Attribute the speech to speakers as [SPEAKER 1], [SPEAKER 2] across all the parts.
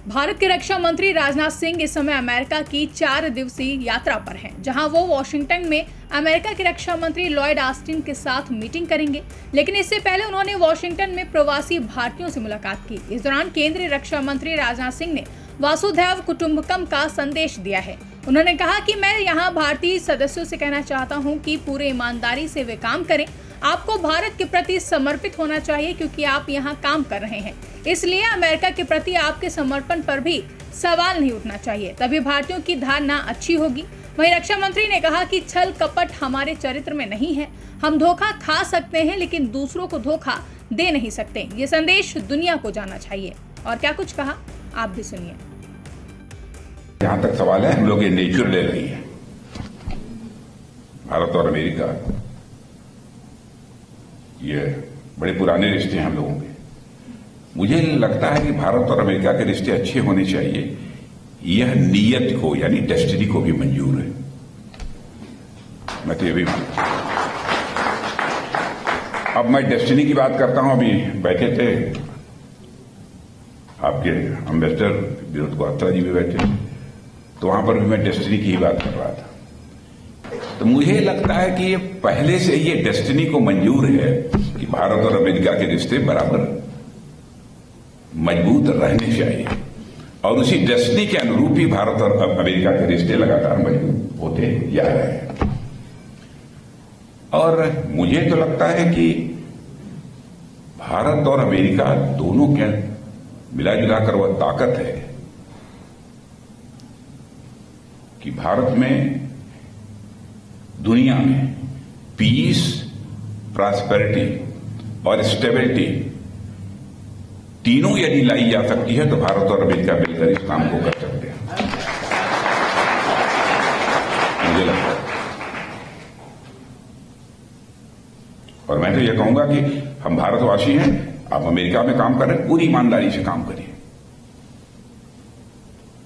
[SPEAKER 1] भारत के रक्षा मंत्री राजनाथ सिंह इस समय अमेरिका की 4 दिवसीय यात्रा पर हैं, जहां वो वॉशिंगटन में अमेरिका के रक्षा मंत्री लॉयड ऑस्टिन के साथ मीटिंग करेंगे। लेकिन इससे पहले उन्होंने वॉशिंगटन में प्रवासी भारतीयों से मुलाकात की। इस दौरान केंद्रीय रक्षा मंत्री राजनाथ सिंह ने वसुधैव कुटुंबकम का संदेश दिया है। उन्होंने कहा कि मैं यहाँ भारतीय सदस्यों से कहना चाहता हूँ कि पूरे ईमानदारी से वे काम करें। आपको भारत के प्रति समर्पित होना चाहिए क्योंकि आप यहाँ काम कर रहे हैं, इसलिए अमेरिका के प्रति आपके समर्पण पर भी सवाल नहीं उठना चाहिए, तभी भारतीयों की धारणा अच्छी होगी। वहीं रक्षा मंत्री ने कहा कि छल कपट हमारे चरित्र में नहीं है। हम धोखा खा सकते हैं लेकिन दूसरों को धोखा दे नहीं सकते। ये संदेश दुनिया को जाना चाहिए। और क्या कुछ कहा, आप भी सुनिए।
[SPEAKER 2] जहां तक सवाल है, हम लोग ये नेचुरल ले रही है, भारत और अमेरिका, ये बड़े पुराने रिश्ते हैं हम लोगों के। मुझे लगता है कि भारत और अमेरिका के रिश्ते अच्छे होने चाहिए, यह नीयत को यानी डेस्टिनी को भी मंजूर है। मैं तो ये भी मानता हूं। अब मैं डेस्टिनी की बात करता हूं। अभी बैठे थे आपके अम्बेसडर विनोद क्वात्रा जी भी बैठे थे, तो वहां पर भी मैं डेस्टिनी की ही बात कर रहा था। तो मुझे लगता है कि ये पहले से ये डेस्टिनी को मंजूर है कि भारत और अमेरिका के रिश्ते बराबर मजबूत रहने चाहिए, और उसी डेस्टिनी के अनुरूप ही भारत और अमेरिका के रिश्ते लगातार मजबूत होते जा रहे हैं। और मुझे तो लगता है कि भारत और अमेरिका दोनों के मिला जुलाकर वह ताकत है कि भारत में, दुनिया में पीस, प्रॉस्पेरिटी और स्टेबिलिटी तीनों यदि लाई जा सकती है तो भारत और अमेरिका मिलकर इस काम को कर सकते हैं, मुझे लगता है। और मैं तो यह कहूंगा कि हम भारतवासी हैं, आप अमेरिका में काम कर रहे हैं, पूरी ईमानदारी से काम करिए।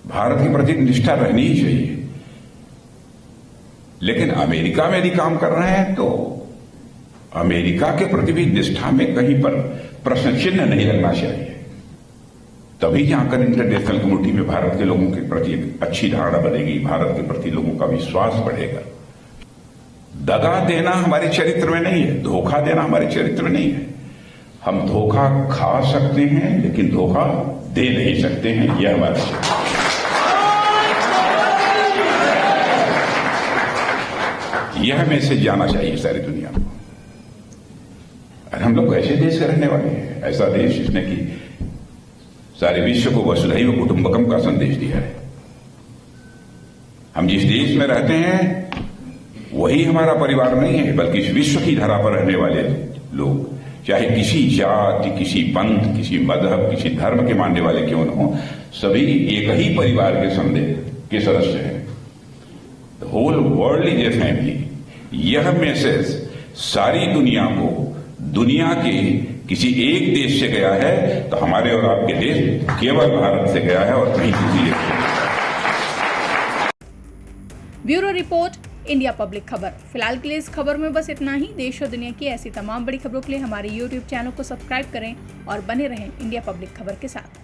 [SPEAKER 2] भारत के प्रति निष्ठा रहनी ही चाहिए, लेकिन अमेरिका में यदि काम कर रहे हैं तो अमेरिका के प्रति भी निष्ठा में कहीं पर प्रश्न चिन्ह नहीं लगना चाहिए। तभी जाकर इंटरनेशनल कम्युनिटी में भारत के लोगों के प्रति अच्छी धारणा बनेगी, भारत के प्रति लोगों का विश्वास बढ़ेगा। दगा देना हमारे चरित्र में नहीं है, धोखा देना हमारे चरित्र में नहीं है। हम धोखा खा सकते हैं लेकिन धोखा दे नहीं सकते हैं, यह हमारा चरित्र है। यह मैसेज जाना चाहिए सारी दुनिया को। हम लोग ऐसे देश के रहने वाले हैं, ऐसा देश जिसने कि सारे विश्व को वसुधैव कुटुंबकम का संदेश दिया है। हम जिस देश में रहते हैं वही हमारा परिवार नहीं है, बल्कि इस विश्व की धरा पर रहने वाले लोग, चाहे किसी जाति, किसी पंथ, किसी मजहब, किसी धर्म के मानने वाले क्यों न हो, सभी एक ही परिवार के सदस्य हैं। The whole world is a family. यह मैसेज सारी दुनिया को, दुनिया के किसी एक देश से गया है तो हमारे और आपके देश केवल भारत से गया है और कहीं किसी एक।
[SPEAKER 1] ब्यूरो रिपोर्ट, इंडिया पब्लिक खबर। फिलहाल के लिए इस खबर में बस इतना ही। देश और दुनिया की ऐसी तमाम बड़ी खबरों के लिए हमारे YouTube चैनल को सब्सक्राइब करें और बने रहें इंडिया पब्लिक खबर के साथ।